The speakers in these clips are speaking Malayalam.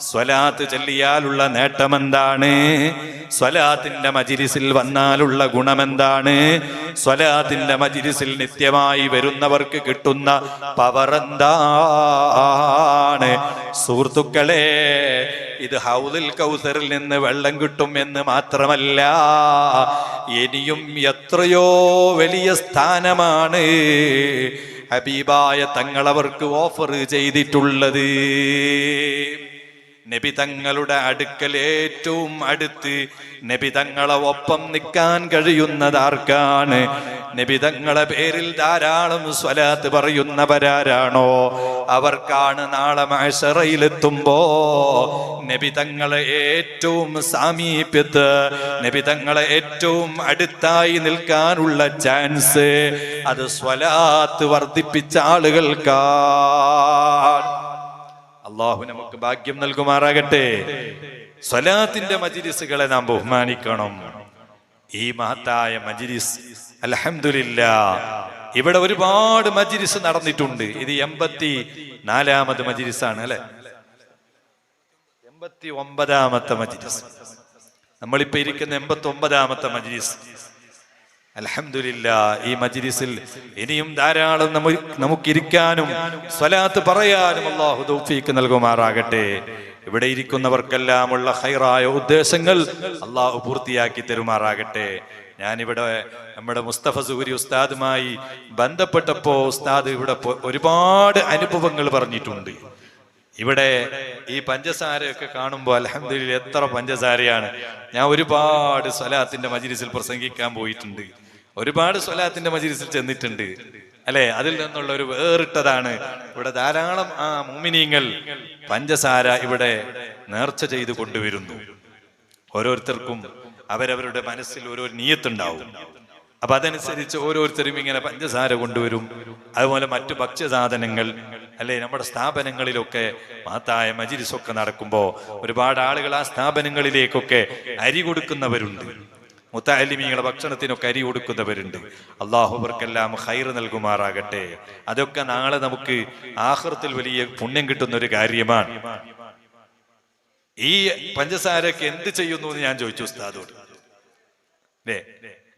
സ്വലാത്ത് ചൊല്ലിയാലുള്ള നേട്ടമെന്താണ്? സ്വലാത്തിന്റെ മജ്‌ലിസിൽ വന്നാലുള്ള ഗുണമെന്താണ്? സ്വലാത്തിന്റെ മജ്‌ലിസിൽ നിത്യമായി വരുന്നവർക്ക് കിട്ടുന്ന പവർ എന്താണ്? സുഹൃത്തുക്കളെ, ഇത് ഹൗദുൽ കൗസറിൽ നിന്ന് വെള്ളം കിട്ടും എന്ന് മാത്രമല്ല, ഇനിയും എത്രയോ വലിയ സ്ഥാനമാണ് ഹബീബായ തങ്ങളവർക്ക് ഓഫർ ചെയ്തിട്ടുള്ളത്. നബി തങ്ങളുടെ അടുക്കൽ ഏറ്റവും അടുത്ത് നബി തങ്ങളെ ഒപ്പം നിൽക്കാൻ കഴിയുന്നത് ആർക്കാണ്? നബി തങ്ങളെ പേരിൽ ധാരാളം സ്വലാത്ത് പറയുന്നവരാരാണോ അവർക്കാണ് നാളെ മഹ്ശറയിലെത്തുമ്പോ നബി തങ്ങളെ ഏറ്റവും സാമീപ്യത്ത്, നബി തങ്ങളെ ഏറ്റവും അടുത്തായി നിൽക്കാനുള്ള ചാൻസ് അത് സ്വലാത്ത് വർദ്ധിപ്പിച്ച ആളുകൾക്കാണ്. അല്ലാഹു നമുക്ക് ഭാഗ്യം നൽകുമാറാകട്ടെ. സ്വലാത്തിന്റെ മജ്‌ലിസുകളെ നാം ബഹുമാനിക്കണം. ഈ മഹത്തായ മജ്‌ലിസ് അൽഹംദുലില്ലാഹ് ഇവിടെ ഒരുപാട് മജ്‌ലിസ് നടന്നിട്ടുണ്ട്. ഇത് 84ാമത് മജ്‌ലിസാണ് അല്ലെ, 89ാമത്തെ മജ്‌ലിസ്. നമ്മളിപ്പോ ഇരിക്കുന്ന 89ാമത്തെ മജ്‌ലിസ്. അൽഹംദുലില്ലാഹ് ഈ മജ്‌ലിസിൽ ഇനിയും ധാരാളം നമുക്കിരിക്കാനും സ്വലാത്ത് പറയാനും അല്ലാഹു തൗഫീഖ് നൽകുമാറാകട്ടെ. ഇവിടെ ഇരിക്കുന്നവർക്കെല്ലാമുള്ള ഖൈറായ ഉദ്ദേശങ്ങൾ അല്ലാഹു പൂർത്തിയാക്കി തരുമാറാകട്ടെ. ഞാനിവിടെ നമ്മുടെ മുസ്തഫ സുഹരി ഉസ്താദുമായി ബന്ധപ്പെട്ടപ്പോ ഉസ്താദ് ഇവിടെ ഒരുപാട് അനുഭവങ്ങൾ പറഞ്ഞിട്ടുണ്ട്. ഇവിടെ ഈ പഞ്ചസാരയൊക്കെ കാണുമ്പോൾ അൽഹംദുലില്ലാഹ് എത്ര പഞ്ചസാരയാണ്. ഞാൻ ഒരുപാട് സ്വലാത്തിന്റെ മജ്‌ലിസിൽ പ്രസംഗിക്കാൻ പോയിട്ടുണ്ട്, ഒരുപാട് സ്വലാത്തിന്റെ മജ്‌ലിസിൽ ചെന്നിട്ടുണ്ട് അല്ലെ. അതിൽ നിന്നുള്ള ഒരു വേറിട്ടതാണ് ഇവിടെ ധാരാളം മുഅ്മിനീങ്ങൾ പഞ്ചസാര ഇവിടെ നേർച്ച ചെയ്തു കൊണ്ടുവരുന്നു. ഓരോരുത്തർക്കും അവരവരുടെ മനസ്സിൽ ഓരോ നിയ്യത്തുണ്ടാവും. അപ്പൊ അതനുസരിച്ച് ഓരോരുത്തരും ഇങ്ങനെ പഞ്ചസാര കൊണ്ടുവരും. അതുപോലെ മറ്റു ഭക്ഷ്യസാധനങ്ങൾ അല്ലെ, നമ്മുടെ സ്ഥാപനങ്ങളിലൊക്കെ മഹത്തായ മജ്‌ലിസൊക്കെ നടക്കുമ്പോ ഒരുപാട് ആളുകൾ ആ സ്ഥാപനങ്ങളിലേക്കൊക്കെ അരി കൊടുക്കുന്നവരുണ്ട്, മുത്തഅല്ലിമീങ്ങളെ ഭക്ഷണത്തിനൊക്കെ അരി കൊടുക്കുന്നവരുണ്ട്. അല്ലാഹു അവർക്കെല്ലാം ഖൈർ നൽകുമാറാകട്ടെ. അതൊക്കെ നാളെ നമുക്ക് ആഖിറത്തിൽ വലിയ പുണ്യം കിട്ടുന്ന ഒരു കാര്യമാണ്. ഈ പഞ്ചസാരക്ക് എന്ത് ചെയ്യുന്നു എന്ന് ഞാൻ ചോദിച്ചു ഉസ്താദോട് അല്ലേ.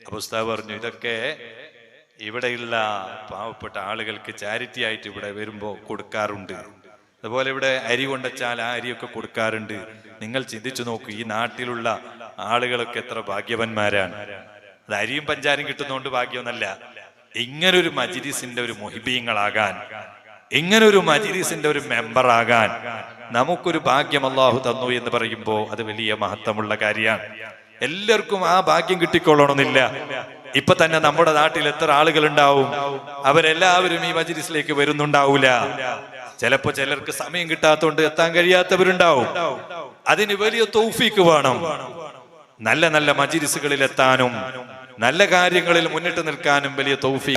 അപ്പൊ ഉസ്താദ് പറഞ്ഞു, ഇതൊക്കെ ഇവിടെയുള്ള പാവപ്പെട്ട ആളുകൾക്ക് ചാരിറ്റി ആയിട്ട് ഇവിടെ വരുമ്പോ കൊടുക്കാറുണ്ട്. അതുപോലെ ഇവിടെ അരി കൊണ്ടുവച്ചാൽ ആ അരിയൊക്കെ കൊടുക്കാറുണ്ട്. നിങ്ങൾ ചിന്തിച്ചു നോക്കൂ, ഈ നാട്ടിലുള്ള ആളുകളൊക്കെ എത്ര ഭാഗ്യവന്മാരാണ്. അത് അരിയും പഞ്ചാരും കിട്ടുന്നതുകൊണ്ട് ഭാഗ്യമൊന്നല്ല, ഇങ്ങനൊരു മജ്‌ലിസിന്റെ ഒരു മുഹിബീങ്ങളാകാൻ, ഇങ്ങനൊരു മജ്‌ലിസിന്റെ ഒരു മെമ്പറാകാൻ നമുക്കൊരു ഭാഗ്യം അല്ലാഹു തന്നു എന്ന് പറയുമ്പോ അത് വലിയ മഹത്വമുള്ള കാര്യമാണ്. എല്ലാവർക്കും ആ ഭാഗ്യം കിട്ടിക്കൊള്ളണമെന്നില്ല. ഇപ്പൊ തന്നെ നമ്മുടെ നാട്ടിൽ എത്ര ആളുകൾ ഉണ്ടാവും, അവരെല്ലാവരും ഈ മജ്‌ലിസിലേക്ക് വരുന്നുണ്ടാവൂല. ചിലപ്പോ ചിലർക്ക് സമയം കിട്ടാത്തോണ്ട് എത്താൻ കഴിയാത്തവരുണ്ടാവും. അതിന് വലിയ തൗഫീക്ക് വേണം. നല്ല നല്ല മജ്‌ലിസുകളിൽ എത്താനും നല്ല കാര്യങ്ങളിൽ മുന്നിട്ട് നിൽക്കാനും വലിയ തൗഫീക്ക്